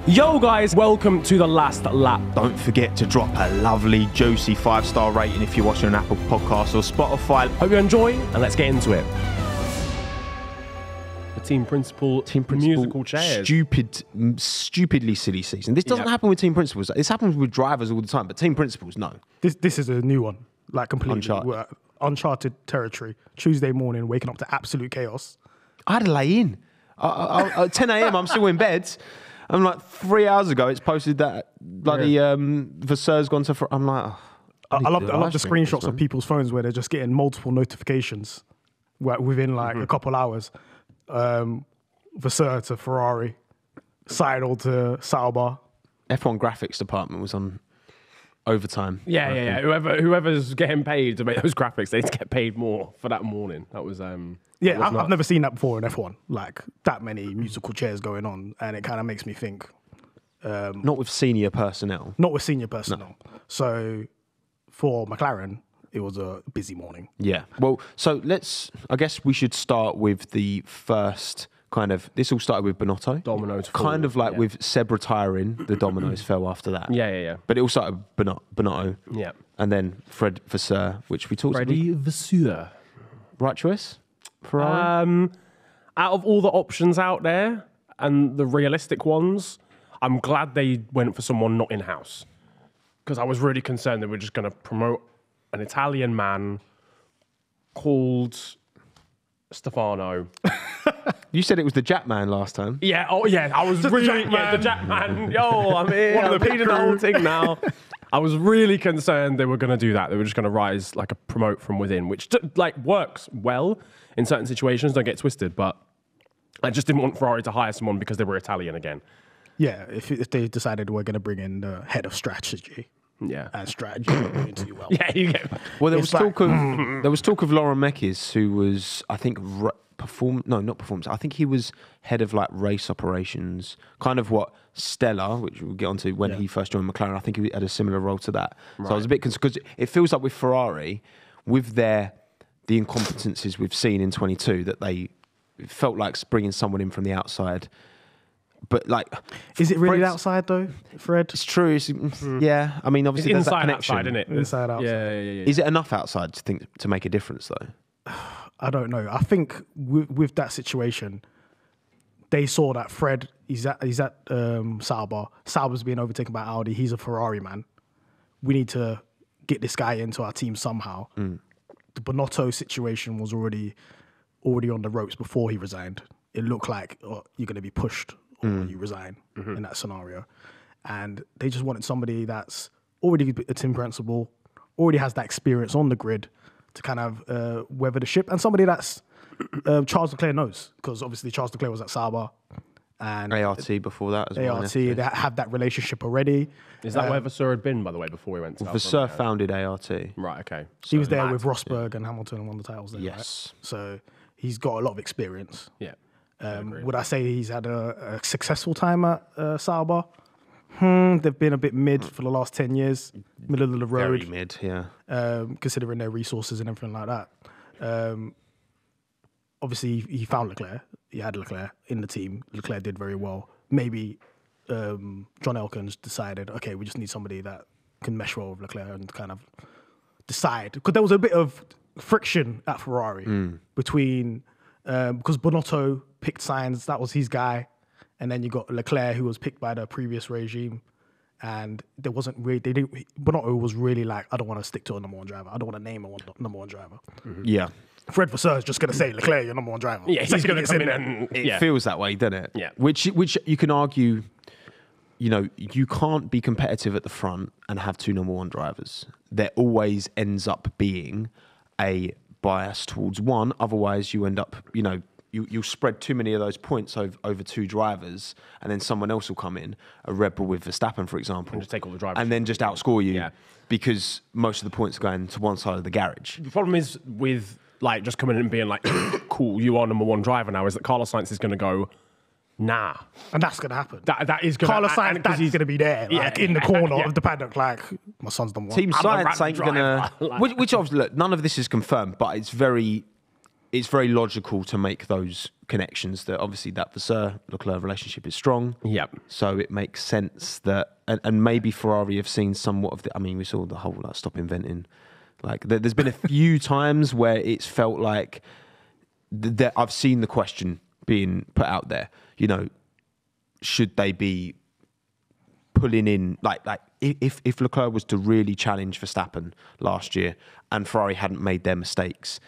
Yo guys, welcome to the last lap. Don't forget to drop a lovely, juicy 5-star rating if you're watching on Apple Podcasts or Spotify. Hope you enjoy, and let's get into it. The team principal musical chairs. Stupidly silly season. This doesn't happen with team principals. This happens with drivers all the time, but team principals, no. This is a new one, like completely uncharted territory. Tuesday morning, waking up to absolute chaos. I had to lay in. At 10 a.m, I'm still in bed. I'm like 3 hours ago, it's posted that bloody Versailles gone to... I'm like... I love the screenshots of people's phones where they're just getting multiple notifications within like a couple hours. Versailles to Ferrari, Seidel to Sauber. F1 graphics department was on overtime. Yeah. Whoever's getting paid to make those graphics, they need to get paid more for that morning. That was... I've never seen that before in F1, like that many musical chairs going on, and it kind of makes me think. Not with senior personnel. Not with senior personnel. No. So for McLaren, it was a busy morning. Yeah. Well, so I guess we should start with the first kind of, this all started with Binotto. Dominoes. Kind of like with Seb retiring, the dominoes fell after that. Yeah. But it all started with Binotto. Yeah. And then Fred Vasseur, which we talked about. Freddie Vasseur. Right choice? Ferrari? Out of all the options out there and the realistic ones, I'm glad they went for someone not in-house. Because I was really concerned they were just going to promote an Italian man called Stefano. You said it was the Jack Man last time. Yeah, I was really... the Jack Man. Yo, I'm here. I'm leading the whole thing now. I was really concerned they were going to do that. They were just going to rise like a promote from within, which like works well in certain situations. Don't get twisted, but I just didn't want Ferrari to hire someone because they were Italian again. Yeah, if they decided we're going to bring in the head of strategy. Yeah, and strategy didn't do well. Yeah, you get. Well, there was talk of Lauren Mekies, who was, I think, I think he was head of like race operations, kind of what Stella, which we'll get onto when he first joined McLaren. I think he had a similar role to that. Right. So I was a bit concerned because it feels like with Ferrari, with the incompetences we've seen in 22, that they felt like bringing someone in from the outside. But like, is it really outside though, Fred? It's true. Yeah, I mean, obviously, it's there's inside that connection. outside, isn't it? Inside outside. Yeah. Is it enough outside to make a difference though? I don't know. I think with that situation, they saw that Fred, he's at Sauber. Sauber's being overtaken by Audi. He's a Ferrari man. We need to get this guy into our team somehow. The Binotto situation was already on the ropes before he resigned. It looked like you're going to be pushed or you resign in that scenario. And they just wanted somebody that's already a team principal, already has that experience on the grid to kind of weather the ship, and somebody that's Charles Leclerc knows, because obviously Charles Leclerc was at Sauber and ART before that as well. ART, they have that relationship already. Is that where Vasseur had been, by the way, before he went to Vasseur founded ART. Right, okay. He was there with Rosberg and Hamilton and won the titles there, yes. Right? So he's got a lot of experience. Yeah. Would I say he's had a successful time at Sauber? They've been a bit mid for the last 10 years, middle of the road. Very mid, yeah. Considering their resources and everything like that. Obviously, he found Leclerc. He had Leclerc in the team. Leclerc did very well. Maybe John Elkins decided, okay, we just need somebody that can mesh well with Leclerc and kind of decide. Because there was a bit of friction at Ferrari between, because Binotto picked Sainz, that was his guy. And then you got Leclerc, who was picked by the previous regime. And there wasn't really, Binotto was really like, I don't want to stick to a number one driver. I don't want to name a number one driver. Yeah. Fred Vasseur is just going to say, Leclerc, you're number one driver. Yeah, he's going to come in and... It feels that way, doesn't it? Yeah. Which you can argue, you can't be competitive at the front and have two number one drivers. There always ends up being a bias towards one. Otherwise, you end up, you'll spread too many of those points over two drivers, and then someone else will come in, a Red Bull with Verstappen, for example, and just take all the drivers, and then just outscore you because most of the points are going to one side of the garage. The problem is with like just coming in and being like, cool, you are number one driver now, is that Carlos Sainz is going to go, nah, and that's going to happen. That is going to Carlos Sainz, that's going to be there, in the corner of the paddock, like my son's number one. Team science ain't going to. Which obviously, look, none of this is confirmed, but it's very it's very logical to make those connections that obviously that Leclerc relationship is strong. Yep. So it makes sense that, and maybe Ferrari have seen somewhat of the, I mean, we saw the whole like stop inventing. Like there's been a few times where it's felt like that I've seen the question being put out there, you know, should they be pulling in, like if Leclerc was to really challenge Verstappen last year and Ferrari hadn't made their mistakes,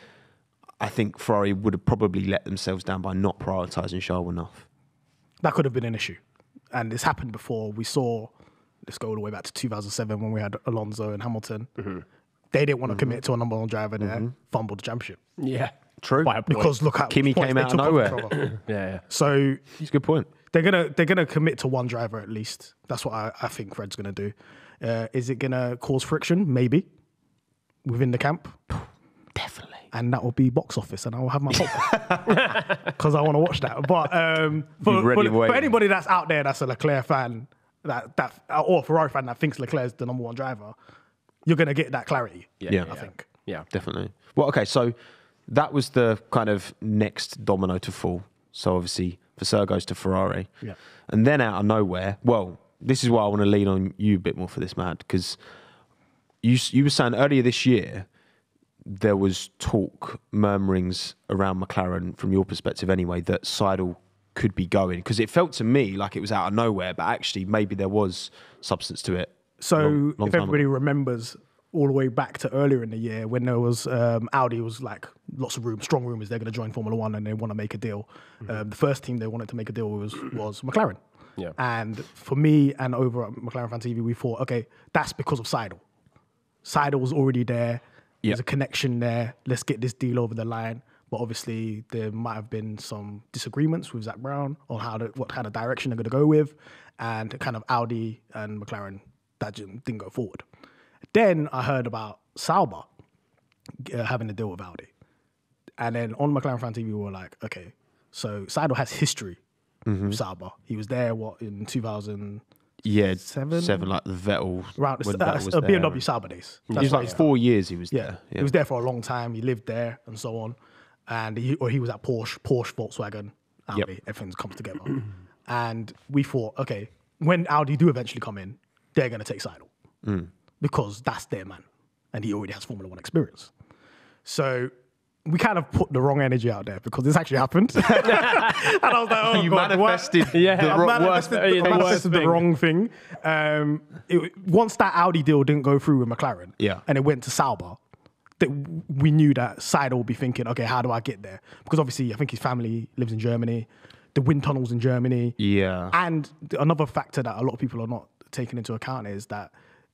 I think Ferrari would have probably let themselves down by not prioritising Charles enough. That could have been an issue. And it's happened before. We saw, let's go all the way back to 2007 when we had Alonso and Hamilton. Mm-hmm. They didn't want to commit to a number one driver there, fumbled the championship. Yeah. True. Because look at Kimi came out of nowhere. Yeah. So it's a good point. They're gonna commit to one driver at least. That's what I think Fred's gonna do. Is it gonna cause friction? Maybe within the camp. Definitely. And that will be box office, and I will have my popcorn because I want to watch that. But for anybody that's out there that's a Leclerc fan, or a Ferrari fan that thinks Leclerc is the number one driver, you're gonna get that clarity. Yeah. I think. Yeah, definitely. Well, okay, so that was the kind of next domino to fall. So obviously, Vasseur goes to Ferrari. Yeah. And then out of nowhere, well, this is why I want to lean on you a bit more for this, Matt, because you were saying earlier this year, there was talk, murmurings around McLaren, from your perspective anyway, that Seidel could be going. Because it felt to me like it was out of nowhere, but actually maybe there was substance to it. So if everybody remembers all the way back to earlier in the year when there was Audi was like lots of strong rumours they're going to join Formula One and they want to make a deal. Mm-hmm. The first team they wanted to make a deal with was McLaren. Yeah. And for me and over at McLaren Fan TV, we thought, okay, that's because of Seidel. Seidel was already there. There's a connection there. Let's get this deal over the line. But obviously, there might have been some disagreements with Zach Brown on what kind of direction they're going to go with, and kind of Audi and McLaren that didn't go forward. Then I heard about Sauber having a deal with Audi, and then on McLaren Fan TV we were like, okay, so Seidel has history with Sauber. He was there in 2000. Yeah, seven, like the Vettel. Around BMW Sauber days. He was like 4 years he was there. Yeah, he was there for a long time. He lived there and so on. And he was at Porsche, Volkswagen, Audi. Everything comes together. And we thought, okay, when Audi do eventually come in, they're going to take Seidel. Because that's their man. And he already has Formula One experience. So we kind of put the wrong energy out there because this actually happened. And I was like, oh, you God, manifested the wrong thing. Once that Audi deal didn't go through with McLaren and it went to Sauber, we knew that Seidel would be thinking, okay, how do I get there? Because obviously, I think his family lives in Germany. The wind tunnels in Germany. Yeah. And another factor that a lot of people are not taking into account is that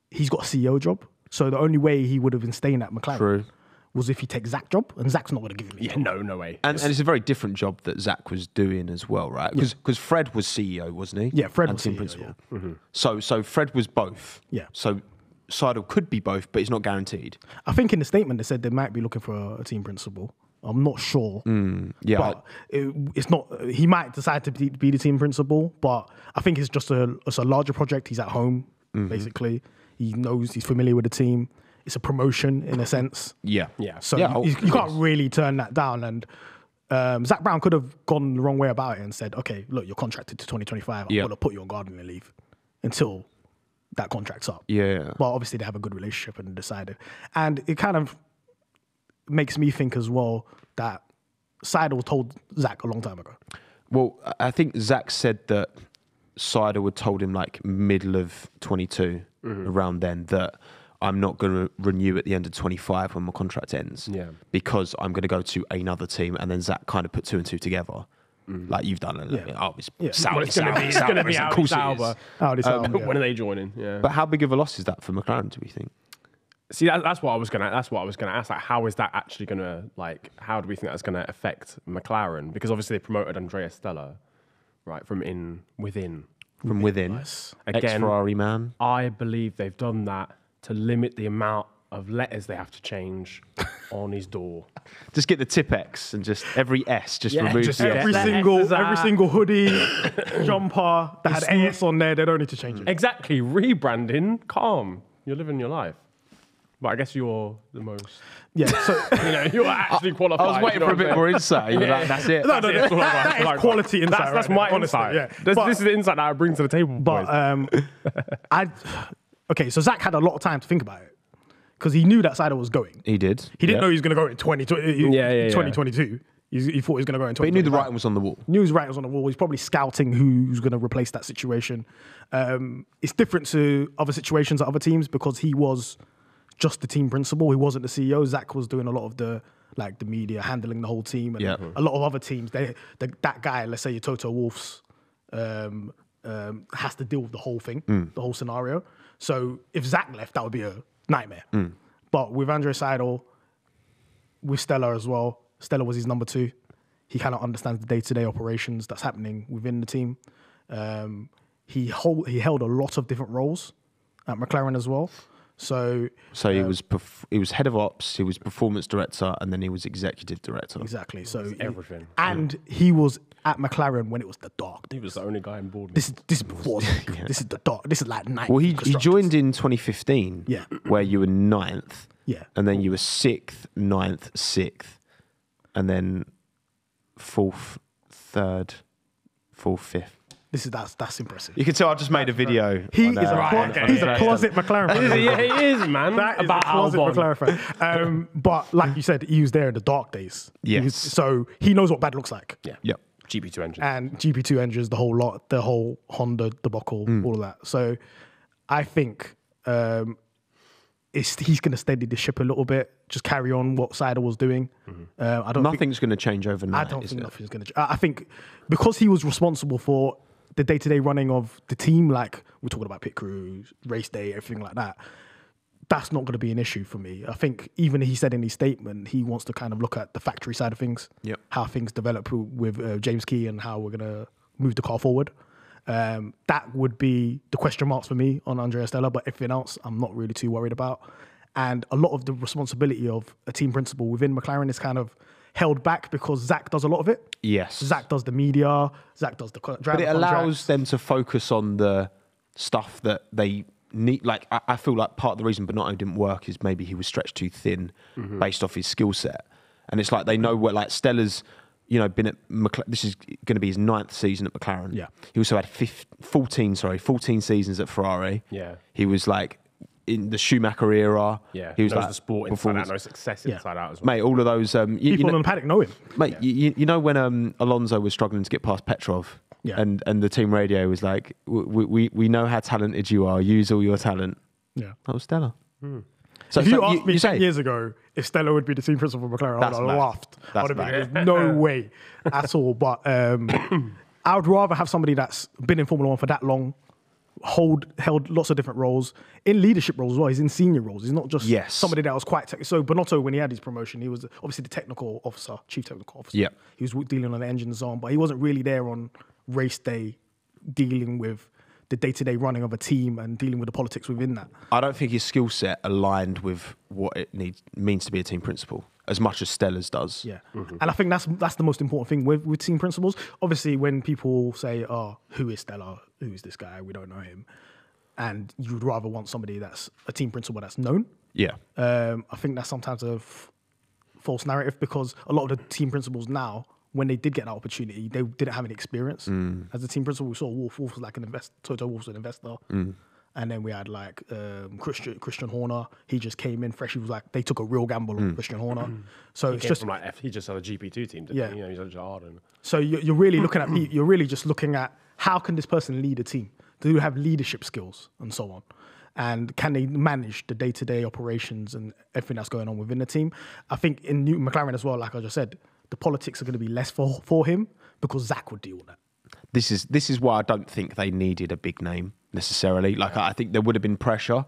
he's got a CEO job. So the only way he would have been staying at McLaren was if he takes Zach's job, and Zach's not going to give him a job. No way. And it's a very different job that Zach was doing as well, right? Because Fred was CEO, wasn't he? Yeah, Fred was team CEO, principal. yeah. Mm-hmm. So Fred was both. Yeah. So Seidel could be both, but he's not guaranteed. I think in the statement they said they might be looking for a team principal. I'm not sure. But it's not. He might decide to be the team principal, but I think it's just a larger project. He's at home, basically. He knows, he's familiar with the team. It's a promotion in a sense. Yeah. So you can't really turn that down. And Zach Brown could have gone the wrong way about it and said, okay, look, you're contracted to 2025. I'm going to put you on gardening leave until that contract's up. Yeah. But obviously they have a good relationship and decided. And it kind of makes me think as well that Seidel told Zach a long time ago. Well, I think Zach said that Seidel had told him like middle of 22, around then, that I'm not going to renew at the end of 25 when my contract ends because I'm going to go to another team. And then Zach kind of put two and two together. Like you've done it. It's going to be Audi Sauber. When are they joining? Yeah. But how big of a loss is that for McLaren, do we think? See, that's what I was gonna ask. Like, how is that actually gonna how do we think that's gonna affect McLaren? Because obviously they promoted Andrea Stella, right, from within. Nice. Again, ex-Ferrari man. I believe they've done that to limit the amount of letters they have to change on his door. Just get the Tipex and just every S remove every single hoodie, jumper that had AS on there. They don't need to change it. Exactly, rebranding. Calm. You're living your life. But I guess you're the most. Yeah, so You're actually qualified. I was waiting for a bit more insight. That's it. no, that's quality insight. That's right my there, honestly, insight. Yeah. This is the insight that I bring to the table, boys. But so Zach had a lot of time to think about it because he knew that Seidel was going. He did. He didn't know he was going to go in 2022. He thought he was going to go in 2022. But he knew the writing was on the wall. Knew his writing was on the wall. He's probably scouting who's going to replace that situation. It's different to other situations at other teams because he was just the team principal. He wasn't the CEO. Zach was doing a lot of the media, handling the whole team. And a lot of other teams, that guy, let's say your Toto Wolff's, has to deal with the whole thing, the whole scenario. So if Zach left, that would be a nightmare. But with Andre Seidel, with Stella as well, Stella was his number 2. He kind of understands the day-to-day operations that's happening within the team. He held a lot of different roles at McLaren as well. So he was head of ops, he was performance director, and then he was executive director. Exactly. So everything. And he was at McLaren when it was the dark days. He was the only guy on board. This is before. This is the dark. This is like night. Well, he joined in 2015. Yeah. Where you were 9th. Yeah. And then you were 6th, 9th, 6th, and then 4th, 3rd, 4th, 5th. That's impressive. You can tell I just made a video. He's a closet McLaren fan. He is, man. That is a closet McLaren fan. But like you said, he was there in the dark days. Yes. So he knows what bad looks like. Yeah. Yep. GP2 engine. And GP2 engines, the whole lot, the whole Honda debacle, all of that. So I think he's going to steady the ship a little bit, just carry on what Seidel was doing. Nothing's going to change overnight. I don't think nothing's going to change. I think because he was responsible for the day-to-day running of the team, like we're talking about pit crews, race day, everything like that, that's not going to be an issue for me. I think even he said in his statement, he wants to kind of look at the factory side of things, how things develop with James Key and how we're going to move the car forward. That would be the question marks for me on Andrea Stella, but everything else I'm not really too worried about. And a lot of the responsibility of a team principal within McLaren is kind of held back because Zach does a lot of it. Yes. Zach does the media, Zach does the driver But it allows them to focus on the stuff that they need. Like, I feel like part of the reason Bonotto didn't work is maybe he was stretched too thin based off his skill set. And it's like they know what, like Stella's, been at McLaren. This is going to be his 9th season at McLaren. Yeah. He also had 14 seasons at Ferrari. Yeah. He was like in the Schumacher era. Yeah. He was knows like the sport inside out, knows success inside out as well. Mate, all of those people in the paddock know him. Mate, you know when Alonso was struggling to get past Petrov, and the team radio was like, "We know how talented you are. Use all your talent." Yeah, that was Stella. So, if you asked me 10 years ago if Stella would be the team principal for McLaren, I would have laughed. I would have been, there's no way at all. But I would rather have somebody that's been in Formula One for that long, held lots of different roles, in leadership roles as well. He's in senior roles. He's not just somebody that was quite so Bonotto, when he had his promotion, he was obviously the technical officer, chief technical officer. Yeah. He was dealing on the engine and so on, but he wasn't really there on race day dealing with the day-to-day running of a team and dealing with the politics within that. I don't think his skill set aligned with what it means to be a team principal as much as Stella's does. Yeah. And I think that's the most important thing with team principals. Obviously, when people say, "Oh, who is Stella? Who is this guy? We don't know him," and you would rather want somebody that's a team principal that's known. Yeah. I think that's sometimes a false narrative because a lot of the team principals now, when they did get that opportunity, they didn't have any experience. As a team principal, we saw Wolff was like an investor, Toto Wolff was an investor. And then we had like Christian Horner. He just came in fresh. He was like, they took a real gamble on Christian Horner. So it's just from like he just had a GP2 team. Didn't he? He's just hard. So you're really looking at you're really just looking at how can this person lead a team? Do they have leadership skills and so on? And can they manage the day-to-day operations and everything that's going on within the team? I think in New McLaren as well, like I just said, the politics are going to be less for him because Zach would deal with that. This is why I don't think they needed a big name necessarily. Like I think there would have been pressure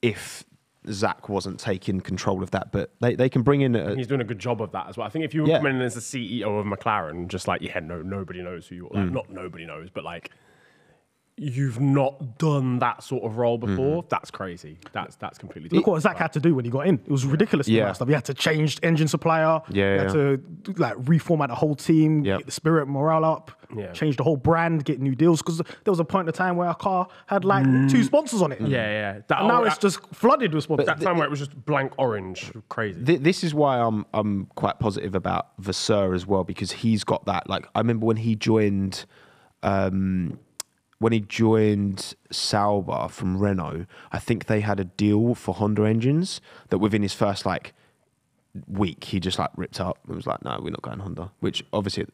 if Zach wasn't taking control of that, but they can bring in. He's doing a good job of that as well. I think if you were coming in as the CEO of McLaren, just like nobody knows who you are. Like, not nobody knows, but like you've not done that sort of role before, that's crazy. That's completely Look what Zach had to do when he got in. It was ridiculous. Yeah. Stuff. He had to change engine supplier. He had to like reformat the whole team, get the spirit, morale up, change the whole brand, get new deals. Because there was a point in time where our car had like 2 sponsors on it. Yeah. And now it's just flooded with sponsors. That time where it was just blank orange, crazy. This is why I'm quite positive about Vasseur as well, because he's got that. Like, I remember when he joined Sauber from Renault, I think they had a deal for Honda engines that within his first like week he just like ripped up and was like, no, we're not going Honda, which obviously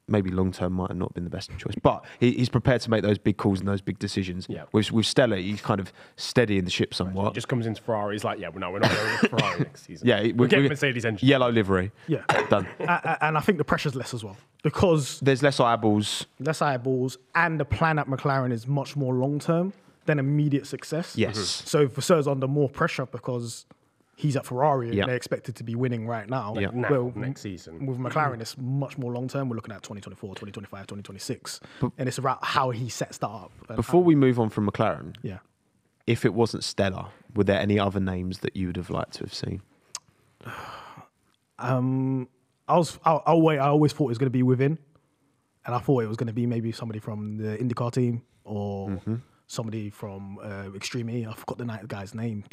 maybe long term might have not been the best choice, but he's prepared to make those big calls and those big decisions. Yeah. With Stella, he's kind of steadying the ship somewhat. He just comes into Ferrari. He's like, we're not going to Ferrari next season. Yeah, we're getting Mercedes engine. Yellow livery. Yeah. Done. And I think the pressure's less as well because there's less eyeballs. And the plan at McLaren is much more long term than immediate success. Yes. So Vasseur's under more pressure because he's at Ferrari and they're expected to be winning right now. Now, next season. With McLaren, it's much more long term. We're looking at 2024, 2025, 2026. And it's about how he sets that up. Before we move on from McLaren, Yeah. if it wasn't Stella, were there any other names that you would have liked to have seen? I always thought it was going to be within. And I thought it was going to be maybe somebody from the IndyCar team or somebody from Extreme E. I forgot the guy's name.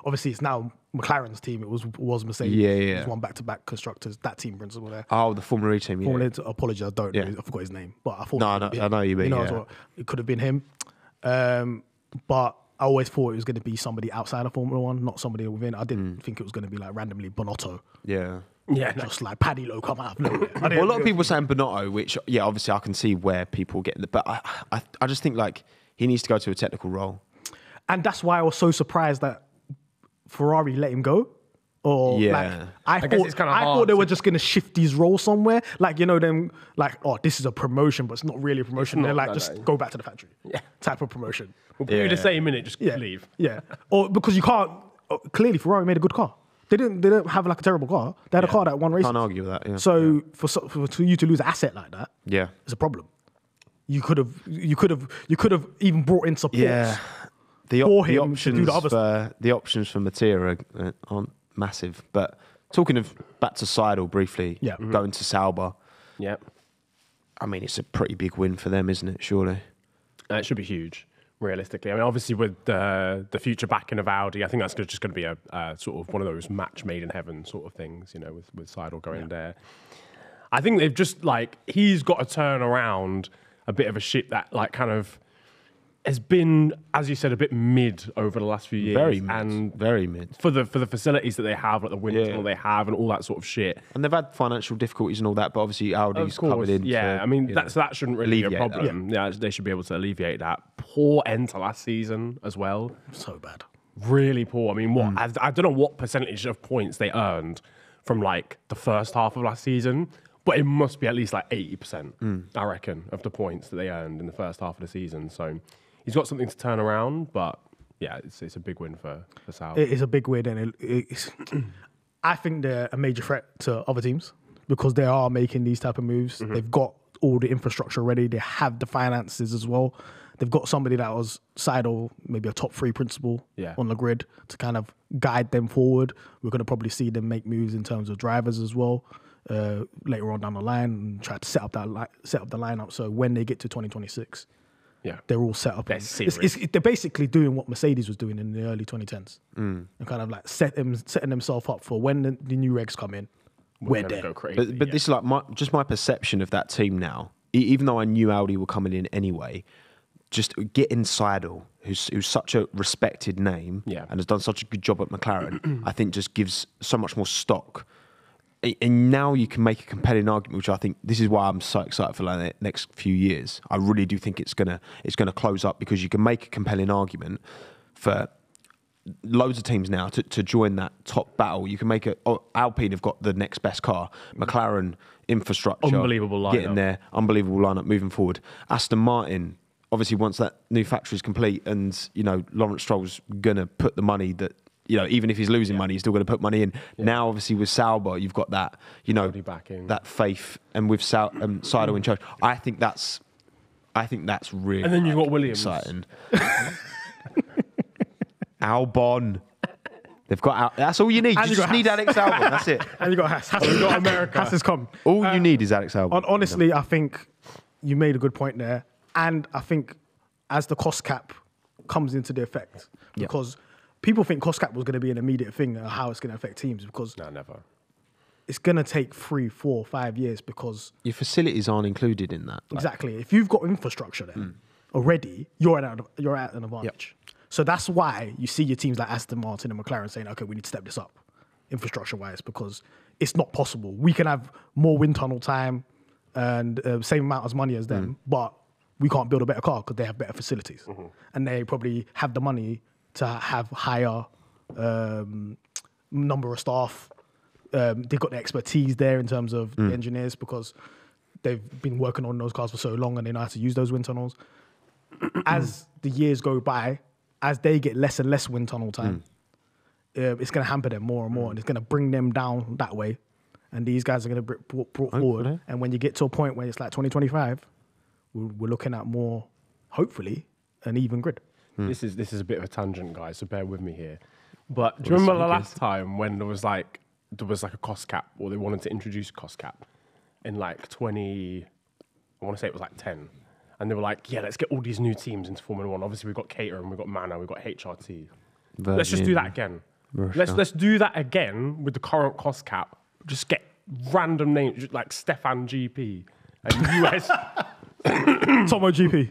Obviously, it's now McLaren's team. It was Mercedes. Yeah. It's won back-to-back constructors. That team principal there. Oh, the Formula E team. Apologies, I don't know. I forgot his name. But I thought I know you mean. It could have been him. But I always thought it was going to be somebody outside of Formula One, not somebody within. I didn't think it was going to be like randomly Bonotto. Yeah. Yeah, just like Paddy Lowe come out of nowhere. Well, a lot of people were saying Bonotto, which obviously I can see where people get. But I just think like he needs to go to a technical role, and that's why I was so surprised that Ferrari let him go. Or I thought they were just going to shift his role somewhere. Like, them like, oh, this is a promotion, but it's not really a promotion. They're like, go back to the factory. Yeah. Type of promotion. We'll put you the same minute, just leave. Yeah. Or because you can't, clearly Ferrari made a good car. They didn't have like a terrible car. They had a car that won races. Can't argue with that. Yeah. So for you to lose an asset like that, it's a problem. You could have even brought in support. Yeah. The options for Mattia aren't massive. But talking of back to Seidel briefly, going to Sauber. Yeah. I mean, it's a pretty big win for them, isn't it? Surely. It should be huge. Realistically, I mean, obviously with the future backing of Audi, I think that's just going to be a sort of one of those match made in heaven sort of things, with Seidel going there. I think they've just he's got to turn around a bit of a ship that kind of has been, as you said, a bit mid over the last few years. Very mid. For the facilities that they have, like the wind tunnel they have and all that sort of shit. And they've had financial difficulties and all that, but obviously Audi's covered in. Yeah, I mean, that shouldn't really be a problem. Yeah, they should be able to alleviate that. Poor end to last season as well. So bad. Really poor. I mean, I don't know what percentage of points they earned from the first half of last season, but it must be at least 80%, I reckon, of the points that they earned in the first half of the season. So he's got something to turn around, but yeah, it's a big win for Sauber. It is a big win, and I think they're a major threat to other teams because they are making these type of moves. They've got all the infrastructure ready. They have the finances as well. They've got somebody that was Seidel, maybe a top 3 principal on the grid to kind of guide them forward. We're going to probably see them make moves in terms of drivers as well later on down the line and try to set up the lineup. So when they get to 2026, they're all set up. They're basically doing what Mercedes was doing in the early 2010s and kind of setting themselves up for when the new regs come in. We're there. Go crazy, but this is my perception of that team now. Even though I knew Audi were coming in anyway, just getting Seidel, who's such a respected name and has done such a good job at McLaren, I think just gives so much more stock. And now you can make a compelling argument, which I think this is why I'm so excited for the next few years. I really do think it's gonna close up because you can make a compelling argument for loads of teams now to join that top battle. You can make Alpine have got the next best car. McLaren infrastructure, unbelievable lineup, getting there, unbelievable lineup moving forward. Aston Martin, obviously, once that new factory is complete, and Lawrence Stroll's gonna put the money that. Even if he's losing money, he's still going to put money in. Yeah. Now, obviously, with Sauber, you've got that, that faith, and with Seidel in charge, I think that's I think that's really And then you've got Williams. exciting. Albon. They've got that's all you need. And You just need Alex Albon. That's it. And you got Haas. Haas has got America. Haas has come. All you need is Alex Albon. Honestly, I think you made a good point there. And I think as the cost cap comes into the effect, because people think cost cap was going to be an immediate thing and how it's going to affect teams, because No, never. it's going to take 3, 4, 5 years, because Your facilities aren't included in that. exactly, if you've got infrastructure there already, you're at an advantage. So that's why you see your teams like Aston Martin and McLaren saying, okay, we need to step this up infrastructure-wise, because it's not possible. We can have more wind tunnel time and same amount of money as them, but we can't build a better car because they have better facilities. And they probably have the money to have higher number of staff. They've got the expertise there in terms of the engineers, because they've been working on those cars for so long and they know how to use those wind tunnels. As the years go by, as they get less and less wind tunnel time, it's going to hamper them more and more, and it's going to bring them down that way. And these guys are going to be brought forward. And when you get to a point where it's like 2025, we're looking at more, hopefully, an even grid. This is a bit of a tangent, guys, so bear with me here. But do you remember the last time when there was like a cost cap, or they wanted to introduce a cost cap in like 20, I want to say it was like 10. And they were like, yeah, let's get all these new teams into Formula One. Obviously, we've got Caterham, we've got Manor, we've got HRT. Let's just do that again. Let's do that again with the current cost cap. Just get random names like Stefan GP and US. Tommo GP.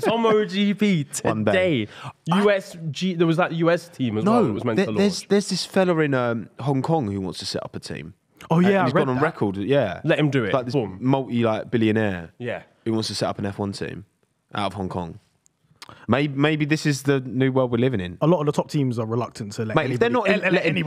Tommo GP today. USG. There was that US team as well that was meant to launch. There's this fella in Hong Kong who wants to set up a team. Oh yeah, and he's gone on record. Yeah, let him do it. Like this multi-billionaire. Yeah, who wants to set up an F1 team out of Hong Kong. Maybe this is the new world we're living in. A lot of the top teams are reluctant to let if they're not letting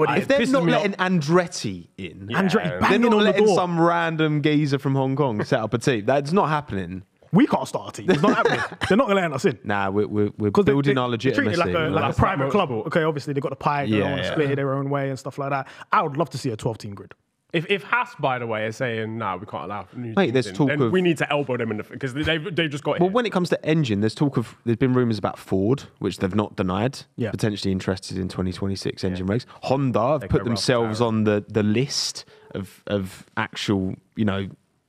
Andretti in, Andretti they're not on letting the door. some random geezer from Hong Kong set up a team. That's not happening. We can't start a team. It's not happening. They're not going to let us in. Nah, we're building our legitimacy. Treat it like a private club. Okay, obviously they've got the pie. They want to split it their own way and stuff like that. I would love to see a 12-team grid. If Haas, by the way, is saying, no, we can't allow new Mate, there's teams talk then of... we need to elbow them in the... Because they've just got... Well, when it comes to engine, there's been rumours about Ford, which they've not denied, potentially interested in 2026 engine regs. Honda have put themselves on the list of actual,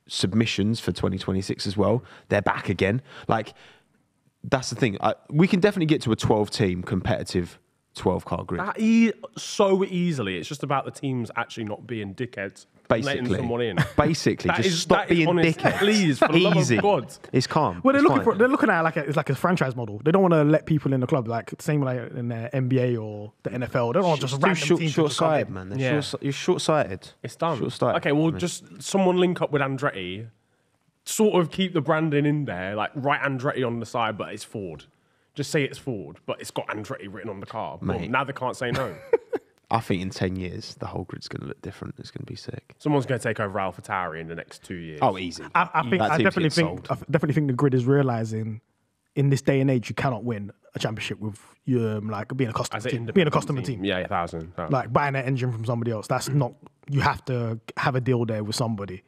submissions for 2026 as well. They're back again. Like, that's the thing. We can definitely get to a 12-team competitive 12-car grid. So easily. It's just about the teams actually not being dickheads. Letting someone in. Basically, stop being dickheads. Please, for the love of God. It's calm. Well, they're looking at it like a franchise model. They don't want to let people in the club, like same like in the NBA or the NFL. They don't want just random teams. Short-sighted, man. You're short-sighted. It's done. Short-sighted. Okay, well, just someone link up with Andretti, sort of keep the branding in there, like write Andretti on the side, but it's Ford. Just say it's Ford, but it's got Andretti written on the car. Boom, now they can't say no. I think in 10 years, the whole grid's going to look different. It's going to be sick. Someone's going to take over AlphaTauri in the next 2 years. Oh, easy. I definitely think the grid is realizing in this day and age you cannot win a championship with like being a customer team. Yeah, 1,000. Like buying an engine from somebody else. That's not. You have to have a deal there with somebody.